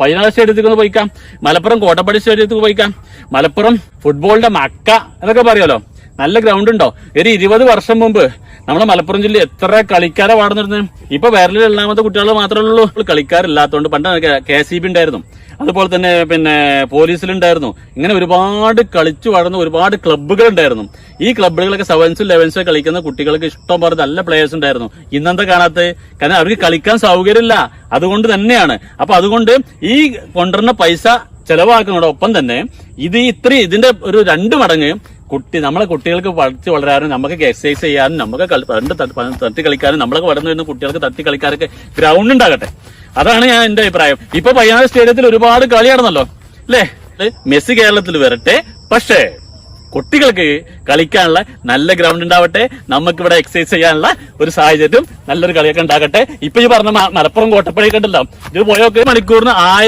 പയ്യനാട് സ്റ്റേഡിയത്തിൽ പോയിക്കാം, മലപ്പുറം കോട്ടപ്പടി സ്റ്റേഡിയത്തിൽ പോയിക്കാം, മലപ്പുറം ഫുട്ബോളിന്റെ മക്ക എന്നൊക്കെ പറയാലോ. നല്ല ഗ്രൗണ്ട് ഉണ്ടോ? ഒരു 20 വർഷം മുമ്പ് നമ്മുടെ മലപ്പുറം ജില്ലയിൽ എത്ര കളിക്കാരെ വാടുന്നിരുന്നു. ഇപ്പൊ വയറിൽ എണ്ണാമത്തെ കുട്ടികൾ മാത്രമേ ഉള്ളൂ കളിക്കാരില്ലാത്തതുകൊണ്ട്. പണ്ട് KCB ഉണ്ടായിരുന്നു, അതുപോലെ തന്നെ പിന്നെ പോലീസിലുണ്ടായിരുന്നു. ഇങ്ങനെ ഒരുപാട് കളിച്ചു വളർന്ന ഒരുപാട് ക്ലബ്ബുകൾ ഉണ്ടായിരുന്നു. ഈ ക്ലബ്ബുകളൊക്കെ 7s 11s കളിക്കുന്ന കുട്ടികൾക്ക് ഇഷ്ടം പറഞ്ഞ നല്ല പ്ലേയേഴ്സ് ഉണ്ടായിരുന്നു. ഇന്നെന്താ കാണാത്ത? കാരണം അവർക്ക് കളിക്കാൻ സൗകര്യമില്ല. അതുകൊണ്ട് തന്നെയാണ്. അപ്പൊ അതുകൊണ്ട് ഈ കൊണ്ടുവരുന്ന പൈസ ചെലവാക്കുന്നതോടൊപ്പം തന്നെ ഇതിന്റെ ഒരു 2 മടങ്ങ് നമ്മളെ കുട്ടികൾക്ക് പഠിച്ച് വളരാനും നമുക്ക് എക്സസൈസ് ചെയ്യാനും നമുക്ക് തട്ടി കളിക്കാനും നമ്മളൊക്കെ വളർന്നു വരുന്ന കുട്ടികൾക്ക് തട്ടി കളിക്കാനൊക്കെ ഗ്രൗണ്ട് ഉണ്ടാകട്ടെ. അതാണ് എന്റെ അഭിപ്രായം. ഇപ്പൊ പയ്യനാട് സ്റ്റേഡിയത്തിൽ ഒരുപാട് കളി നടന്നല്ലോ അല്ലേ? മെസ്സി കേരളത്തിൽ വരട്ടെ, പക്ഷേ കുട്ടികൾക്ക് കളിക്കാനുള്ള നല്ല ഗ്രൗണ്ട് ഉണ്ടാവട്ടെ, നമുക്കിവിടെ എക്സസൈസ് ചെയ്യാനുള്ള ഒരു സാഹചര്യം, നല്ലൊരു കളിയൊക്കെ ഉണ്ടാകട്ടെ. ഇപ്പൊ ഈ പറഞ്ഞ മലപ്പുറം കോട്ടപ്പടിയൊക്കെ ഉണ്ടല്ലോ, ഇത് പോയൊക്കെ മണിക്കൂറിന്